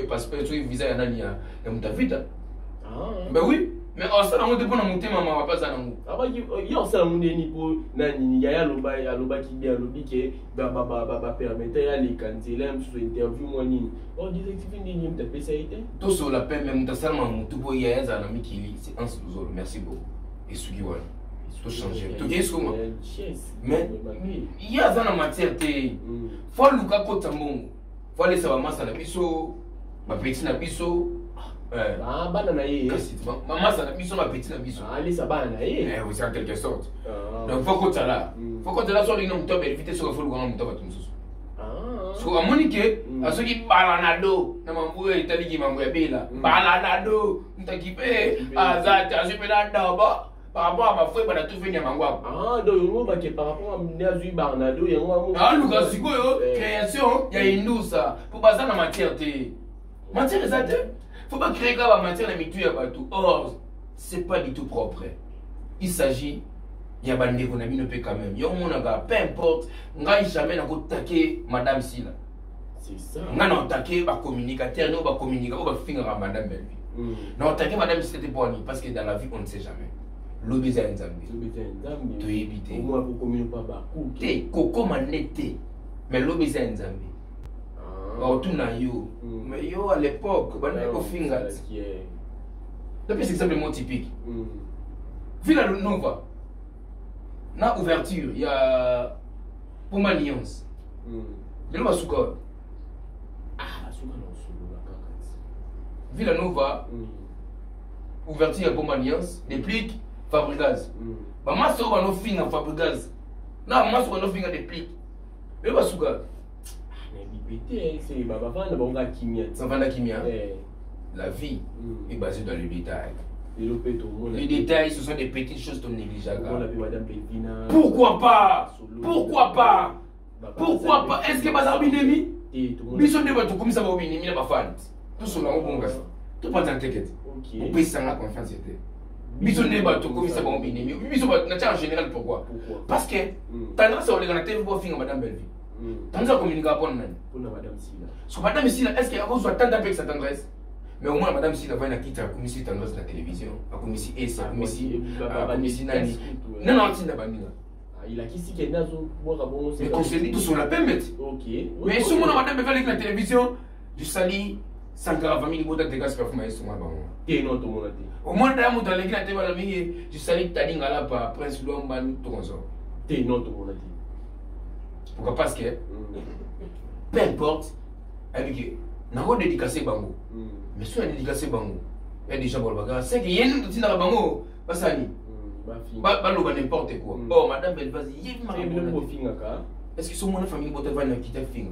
passeport visa ya nani ya mutavita ben oui mais ça on dépend na mutema ma pas ça nango abaki yo ça muneni po nani ya loba ki bien lobi ke ba permettre ya les candidats sur interview moi nini on désactiver nini mtape ça été tout sur la peine même mutasala mutu bo ya za na mikili c'est Hans Lozolo merci beaucoup et sugi wala tout changer tout est comment mais il y a ça en matière te faut luka kota mongo faut laisser ba masa na biso ba petit na biso bana na ye maman ça na biso ma petit na biso laisser bana na ye oui c'est en quelque sorte donc faut kota là sur les noms to éviter sur faut luka muto ba tumsusu so amonike asoki balanado na mambo ya italiki mambo ya bela balanado mtakipe azati asipela daba par rapport à ma frère bana tout venir mangwa donc yo ba ke par rapport à Mnazu Barnado yango luka sikoyo création ya indusa pour baza na matière te matière exacte faut pas créer ka ba matière na mitu ya bato or c'est pas du tout propre il s'agit il y a bande qu'on a mis quand même yo mona ga peu importe ngai jamais na ko taquer madame Sila c'est ça ngana attaquer ba communicateur no ba communiquer ba finira madame Belle non attaquer madame Sila c'était pour parce que dans la vie on ne sait jamais l'obéza nzambe to éviter moi pour communiquer pas ba te koko manete mais l'obéza nzambe tout na yo mais yo à l'époque bana ko finga depuis c'est simplement typique Villa Nova na ouverture il y a pour ma nuance de la suka suka no solo la kakati Villa Nova ouverture pour ma nuance déplique Fabregas maman so ba no finga Fabregas na maman so ba no finga déplique de la suka c'est baba vanda bonga kimia ça vanda kimia la vie est basée dans le détail. Les détails, ce sont des petites choses non négligeables. Pourquoi pas? Pourquoi pas? Pourquoi pas? Est-ce que Bazar Binemi? Bison de votre comme ça va Binemi n'a pas fan. Tout cela au bon gars. Tout pas t'inquiète. On peut s'en la confiance. Bison de votre comme ça va Binemi. Bison en général pourquoi? Parce que tendance à regarder pour finir Madame Belleville. Tendance à communiquer pour Madame Sila. Sur Madame Sila, est-ce qu'il y a besoin tant avec cette tendresse? Mais au moins Madame Sila va y quitter la commission tendresse de la télévision, la commission S, la commission Nani. Non, non, c'est pas il a qui si qu'il y a mais qu'on se dit tout sur la permet. Ok. Mais si mon Madame va avec la télévision, du sali, Sankara famille, il faut que tu fasses performance sur moi. Et non, tout le monde. Au moins, dans mon temps, les gars, tu vas la vie, du sali, tu as dit là par Prince Luamban, tout comme ça. Et non, tout le monde. Pourquoi? Parce que, peu importe, avec n'a pas dédicacé Bango. Mais si on a dédicacé Bango, il y a déjà bon bagage. C'est qu'il y a une petite dans Bango, pas ça ni. Pas n'importe quoi. Oh, madame, vas-y, il y a une marque. Est-ce que son mon famille va quitter Finga?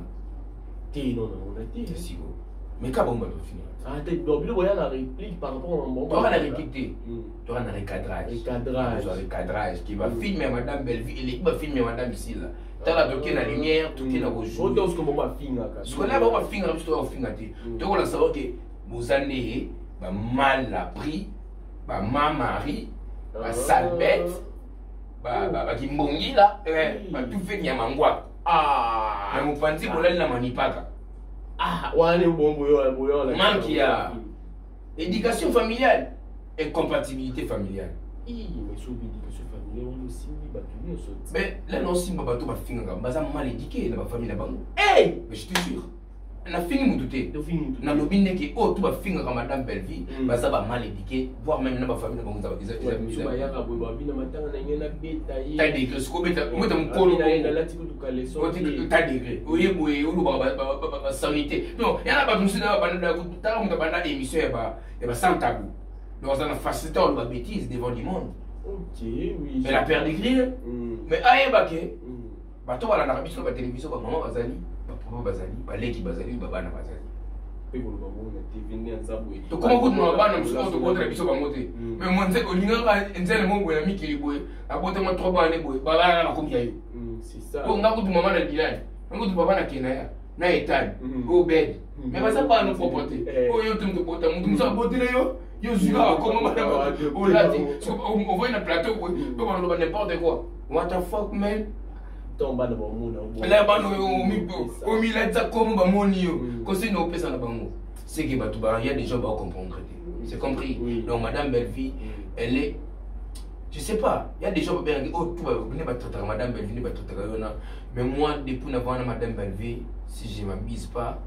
Non, non, on a dit. Si vous. Mais quand on va finir. Ah, tu as la réplique par rapport à mon Tu auras la réplique, tu auras un recadrage. Recadrage qui va filmer Madame Belleville, l'équipe va filmer Madame ici là. Tu as la toquée la lumière, toquée la rouge. Ce que on va finir. Ce qu'on a, on va finir, tu vas finir. Tu vas savoir que vous allez mal appris, ma mari, ma sale bête, qui mbongi là, tout fait qu'il y a mangwa. Ah, mais mon panty pour la manipaka. Ah, ouais, bon, manque il y a éducation familiale et compatibilité familiale. Oui, mais sur l'éducation familiale, on aussi va mais là, non, si ma bateau va finir, baza mal éduqué dans ma famille là-bas. Hey, mais je te jure. On a fini mon douté. On a l'objet que oh tout va finir comme Madame Belleville, baza va mal éduqué, voire même dans ma famille là-bas on va dire ça. Tu vas y aller à Boba, na matanga na ngena beta yi. T'as des ce qu'on met moi dans mon colo. T'as des oui oui ou ba sanité. Non, il y a pas comme ça dans banda émission et ba sans tabou. Donc on a facilité on va bêtise devant du monde. OK, oui. Mais la père des grilles. Mais aïe baké. Bato wala na biso ba télévision ba maman bazali. Papa bazali, baleki bazali, babana bazali. Pe ko ba mona TV ni anzabwe. To comment vous no bana msuko to contre biso ba moté. Mais moi nze olinga ka nzele mo boya mikili boye. Abote ma 3 bana boye. Bala na komia yo. C'est ça. Ko nga kutu mama na bilani. Nga kutu baba na kenaya. Na etani. Go bed. Mais basa ba no popote. O yo tum to bota mutu musa bote na yo. Yo zuka comme madame. O lati. On voit na plateau boye. Ko ba no ba n'importe quoi. What the fuck man? Tomba na bamona la bano o mi la ta comme ba moni yo ko c'est no pesa na bango c'est que batu ba il y a des gens ba comprendre c'est compris donc Madame Belleville elle est je sais pas il y a des gens bien oh tout va venir ba traiter Madame Belleville ba traiter yona mais moi depuis n'avoir Madame Belleville si je m'abuse pas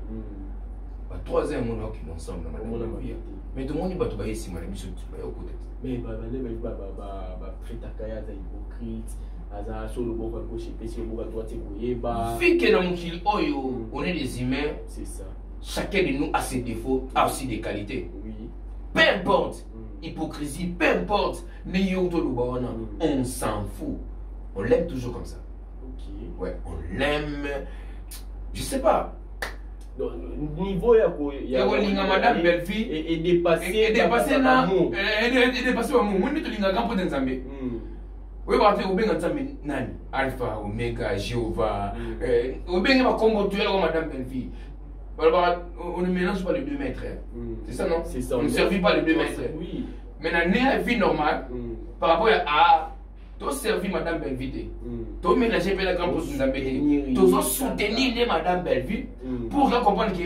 ba 3 ans mon qui ensemble Madame Belleville mais tout le monde batu ba ici moi biso ba yo côté mais ba traiter kaya za hypocrite aza sur le bord gauche et sur le bord droite koyeba vu que dans mon kill oyo on est des humains c'est ça chacun de nous a ses défauts a aussi des qualités oui peu importe hypocrisie peu importe on s'en fout on l'aime toujours comme ça ok ouais on l'aime je sais pas niveau ya Madame Belleville et dépasser l'amour et dépasser l'amour moi tu linga kampo nzambe oui, parce que vous avez nani Alpha, Omega, Jéhovah. Vous avez combo tuer comme Madame Belleville. On ne mélange pas les 2 mètres. C'est ça, non? C'est ça. On ne servit pas les 2 mètres. Oui. Mais dans la vie normale, par rapport à tu servi Madame Belleville. Tu mélanger la grande position d'Ambédé. Tu soutenir Madame Belleville pour comprendre que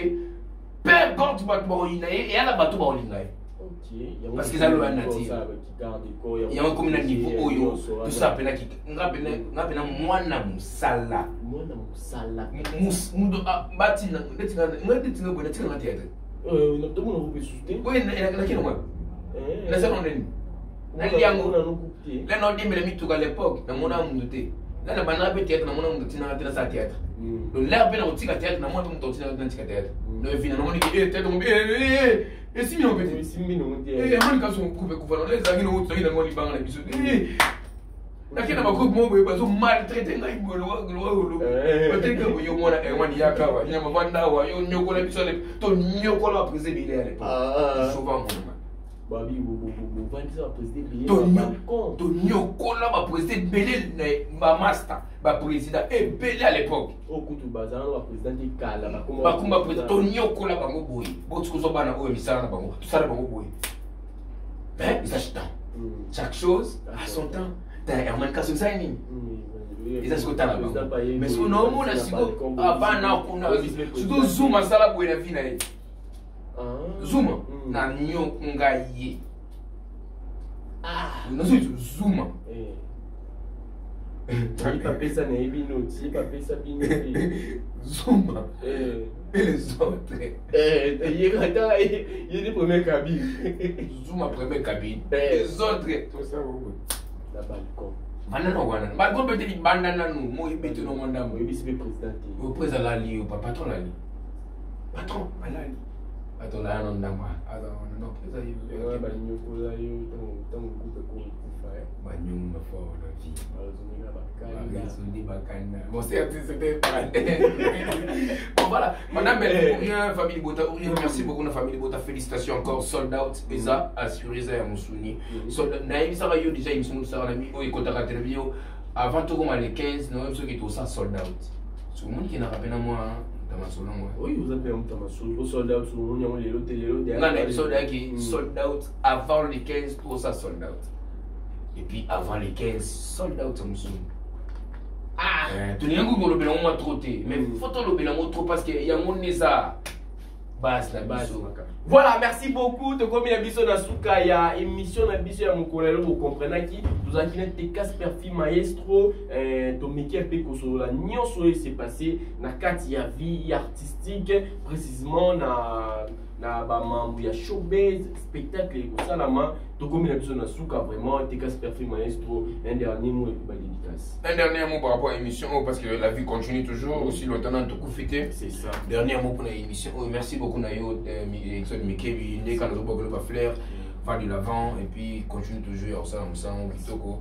peu importe tu vas et à la bateau va parce qu'ils ont le natif. Il y a un comme un niveau oyo tout ça pena qui ngapena mwana musala mundo bati na ndetinga bona tina ngati yate na to mona ko soutenir oui na kino moi na ça on est na liango là non dimele mituka à l'époque na mona mundo te là na bana be théâtre na mona mundo tina ngati na sa théâtre donc là pena utika théâtre na mona mundo tina ngati na théâtre no vina na mona ki théâtre mo et si on peut dire si on dit eh man ka son coupe couvert les amis no to ina mo libanga na biso na kina ba groupe mo bo ba so maltraiter ngai golo peut-être que yo mona e wani yakawa ina mavanda wa yo nyoko la biso le to nyoko la président ile à l'époque souvent mon babi bo vandi sa président bilé to nyoko la ba président belé ba master ba président et belé à l'époque okutu bazana ba président de kala ba kumba président to nyoko la bango boy bo tsuko bana o emisana bango tout ça bango boy mais ça chaque chose à son temps t'as Herman Kasson signing ils ont là mais ce non mon asiko avant kuna surtout Zuma sala boy na vie na Zuma na nyoko ngai non c'est Zuma il pas pesa na ebino si pas pesa bino Zuma et les autres il est premier cabine Zuma premier cabine les autres tout ça la balcon banana wana balcon peut-être bandana nous mo ibete no monda mo vice président au président la li au patron la li patron malali patron la non ndamba non président yo ba nyoko la yo tango coupe ko ba nyuma fort la vie bazonga bakana bazonga bakana bon c'est c'était pas Voilà. Madame, famille Bota, merci beaucoup, famille Bota. Félicitations encore, sold out. Et ça, assuré, ça, mon souvenir. Naïm, ça va, déjà, il me semble que ça va, il compte à la télévision. Avant tout, comme les 15, nous avons ceux qui étaient ça sold out. C'est le monde qui n'a pas rappelé à moi. Oui, vous avez un Tamasoul. Au sold out, vous avez les lots. Non, les soldats qui sold out avant les 15, tout ça sold out. Et puis avant les 15, sold out, ça me souviens. Ah, tout le monde le bilan m'a trotté, mais faut le bilan trop parce qu'il y a mon neza. Base la base. Voilà, merci beaucoup. De comme il y a biso na suka, il y a émission na biso ya mon collègue, vous comprenez qui nous a kiné te Casper Fi Maestro, to meki un peu koso la nyonso s'est passé na kati ya vie artistique, précisément na ba mambo ya showbiz, spectacle et ça la main. To comme il y a biso na suka vraiment te Casper Fi Maestro, un dernier mot et puis ba dédicace. Un dernier mot par rapport à l'émission parce que la vie continue toujours aussi longtemps dans tout fêter. C'est ça. Dernier mot pour l'émission. Merci beaucoup Nayo Mickey, dès qu'on a le flair, va de l'avant et puis continue toujours ça plutôt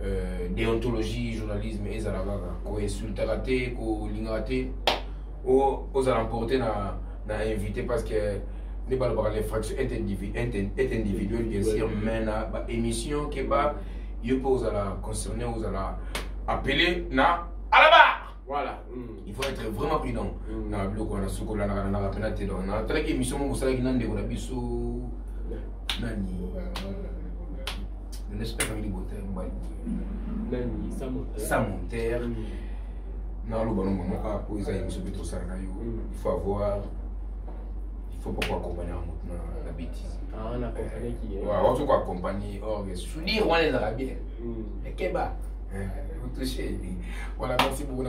que déontologie, journalisme et ça la ko insulter raté, ko linga raté, aux remporter na invité parce que n'est pas l'infraction est individuelle bien sûr, mais na émission qui va il pose à la concerner aux à la appeler na à la barre. Voilà. Il faut être vraiment prudent. Na bloco na suko la na penate dans na telle émission mo sala ki nande ko na biso nani. Ne espère famille Bota mbali. Nani Samonter. Na lo bano mo ka ko isa émission plutôt ça na yo. Il faut avoir il faut pas accompagner la bêtise. Ah, on accompagner qui est. Ouais, on doit accompagner. Oh, je suis dire on les arabiens. Et keba. Voilà, merci beaucoup.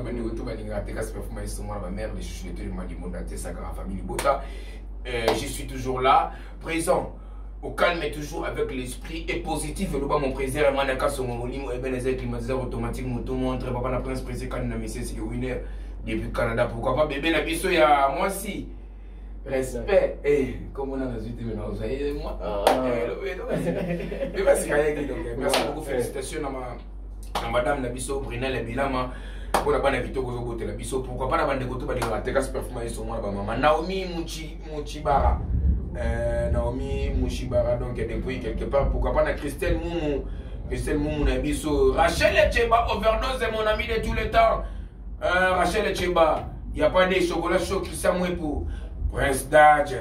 Je suis toujours là, présent, au calme et toujours avec l'esprit et positif. Le bas mon président, Manaka, son homonyme, et ben les climatiseurs automatiques, moto montre, papa la prince président, quand il a mis c'est winner depuis le Canada. Pourquoi pas bébé la biso, il y a moi si. Respect. Et comme on a résulté maintenant, vous savez, moi. Merci beaucoup, félicitations à madame Nabiso, Brunel et Bilama. Pour la bande Vito Gozobote la biso, pourquoi pas la bande de Goto Badi la Tegas Performance sur moi, maman. Naomi Muchibara. Naomi Muchibara, donc depuis quelque part. Pourquoi pas la Christelle Moumou Nabiso. Rachel Echeba, overdose, mon ami de tous les temps. Rachel Echeba, il n'y a pas de chocolat chaud, Christian Mouepou. Prince Dadj,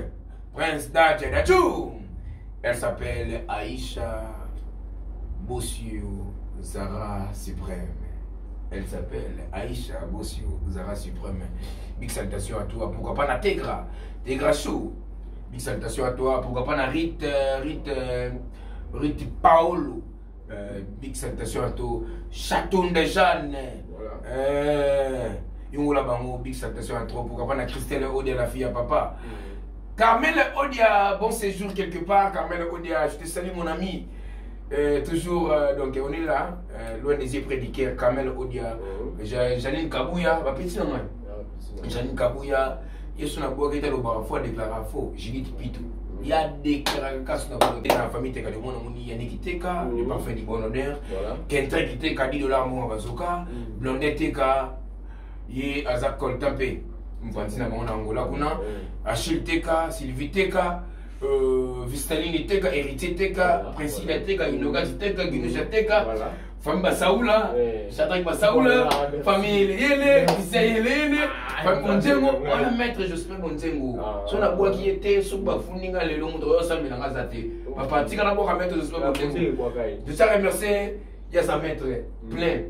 Dadjou. Elle s'appelle Aïcha Bossiou Zara Suprême. Elle s'appelle Aïcha Bossiou Zara Suprême. Big salutation à toi. Pourquoi pas na Tegra Show. Big salutation à toi. Pourquoi pas na Rite Paolo. Big salutation à toi. Château de Jeanne. Yungola Bango. Big salutation à toi. Pourquoi pas na Christelle Odia, la fille à papa. Carmel Odia, bon séjour quelque part. Carmel Odia, je te salue mon ami. Toujours, donc on est là, loin des yeux prédiqués, Kamel Odia, Janine Kabouya, ma petite nom, Janine Kabouya, il y a son abou qui était au barafou, déclaré faux, Judith Pitou. Il y a des déclarations dans la famille, il y a des gens qui ont le parfum du bon honneur, Kentra qui était $10 mon bazoka, Blondet Teka, il y a Azak Koltampé, Mfantina mon Angola Kuna, Achille Teka, Sylvie Teka. Vistaline Teka, Héritier Teka, Principe Teka, Inoga Teka, Guinuja Teka, Famille Bassaoula, Chadrak Bassaoula, Famille Yele, Yele, Famille Montengo, on le maître Jospin Montengo. Son aboua qui était sous Bafuninga, les longs de Sam Milangazate. Papa, tu as un maître Jospin Montengo. Je te remercie, il y a sa maître plein,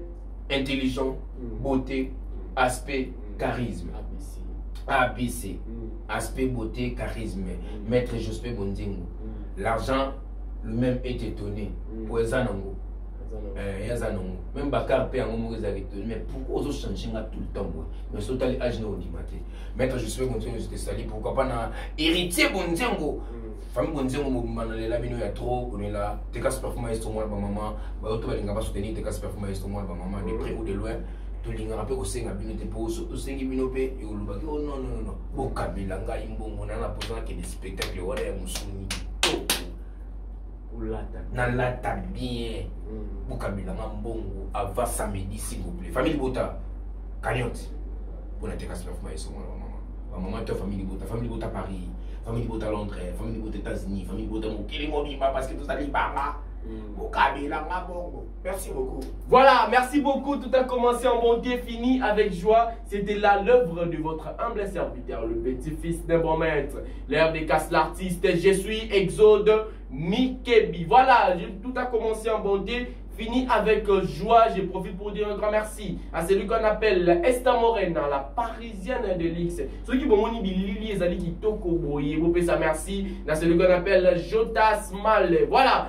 intelligent, beauté, aspect, charisme. ABC. Aspect, beauté, charisme. Maître Jospin Montengo. L'argent, lui-même est étonné. Pour Zanongo. Même Bakar paie un moment étonné. Mais pourquoi ils changent tout le temps? Mais surtout les âges n'ont pas. Maître Jospin Montengo, je te salue. Pourquoi pas héritier Montengo? Famille Montengo, il y a trop. On est là. Tes cas performance sur moi, maman. Tu vas soutenir tes cas performance sur moi, maman. De près ou de loin. Tu vas rappeler au Sénat, tu peux surtout 5 minutes et tu vas dire oh non, non, non. Bon, Kabilanga, on a posé des spectacles, on a un souni. Nalata bien. Bon, Kabilanga, bon, avant samedi, s'il vous plaît. Famille Bota, cagnotte. Pour la TKS performance sur moi, maman. maman ta famille Bota Paris, famille Bota Londres, famille Bota États-Unis, famille Bota Mokili Mobimba parce que tout ça libara. Merci beaucoup. Voilà, merci beaucoup. Tout a commencé en bonté, fini avec joie. C'était là l'œuvre de votre humble serviteur, le petit-fils d'un bon maître. L'air des casse l'artiste, je suis Exode Mikebi. Voilà, tout a commencé en bonté, fini avec joie. Je profite pour dire un grand merci à celui qu'on appelle Esther Morena, la parisienne de l'X. Ceux qui vont Lili Ezali qui toko boye, vous pouvez ça merci. À celui qu'on appelle Jotas Mal. Voilà.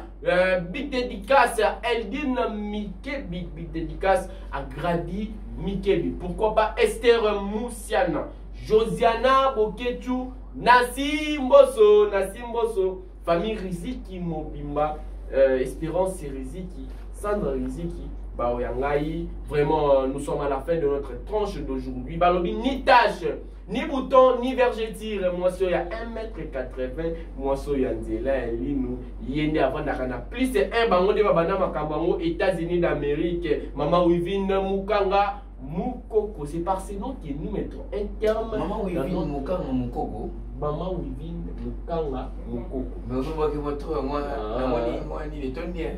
Big dédicace à Eldine Mikebi, big dédicace à Grady Mikebi. Pourquoi pas Esther Moussiana, Josiana Boketu, Nassim Bosso, famille Riziki Mobimba, Espérance Riziki, Sandra Riziki, Baoyangaï. Vraiment, nous sommes à la fin de notre tranche d'aujourd'hui. Balobi, ni tâche, ni bouton, ni vergeture. Moi, il y a 1m80. Moi, il y a Nzela, Linou. Yende avant d'Akana. Plus c'est un bango de Babana Makambango, États-Unis d'Amérique. Maman Wivine Mukanga Mukoko. C'est par ces noms que nous mettons un terme. Maman Wivine Mukanga Mukoko. Maman Wivine Mukanga Mukoko. Mais vous voyez votre moi, il est tonnier.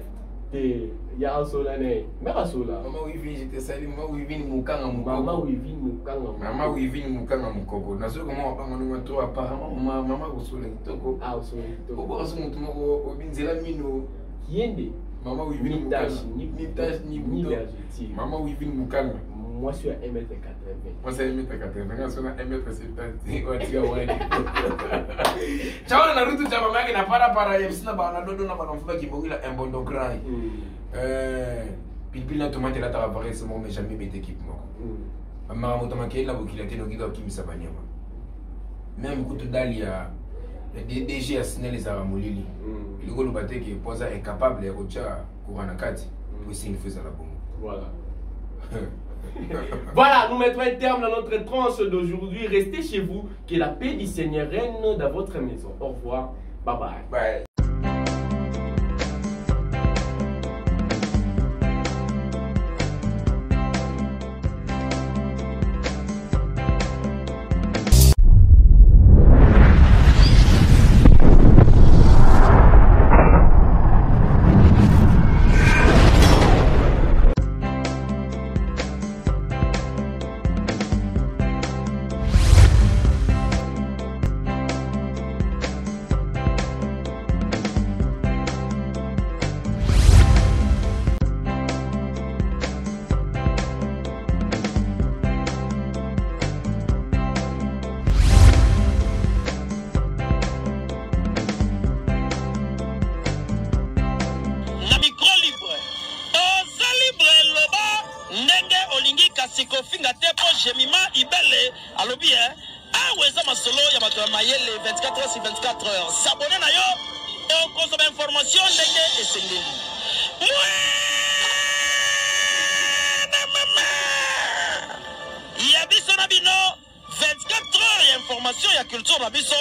Il y a un solane. Mais un sola. Maman Wivine, j'étais salé. Maman Wivine Mukanga Mukoko. Maman Wivine Mukanga Mukoko. Maman Wivine Mukanga Mukoko. N'a pas comment on va nous apparemment maman au soleil toko. Ah au soleil toko. Au bord son mutumo au binzela mino. Yende. Maman Wivine Mukanga. Ni tâche ni bouton. Maman Wivine Mukanga. Moi je suis à 1m80. Moi c'est 1m80. Moi c'est 1m70. Ouais, tu vois. Ciao na rutu cha mama yake na para yesina ba na dodo na banamfuba kibongila embondo cry. Pilipili na tomate la travailler ce moment mais jamais bête équipe moko. Mama moto makela bokila te no giga kimisa banyama. Même kutu dalia DG asina les aramolili. Il go lobate que poza incapable ya kocha kurana kati. Aussi il faisait la bombe. Voilà. Voilà, nous mettrons un terme à notre tranche d'aujourd'hui. Restez chez vous, que la paix du Seigneur règne dans votre maison. Au revoir, bye bye. Bye. Sikofinga tepo Jemima Ibele alobi aweza masolo ya bato ya mayele 24h/24h. S'abonner na yo et consommer information ndenge esengeli. Ya biso na bino 24h ya information ya culture na biso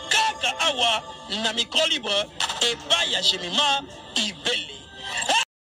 kaka awa na micro libre et pas ya Jemima Ibele.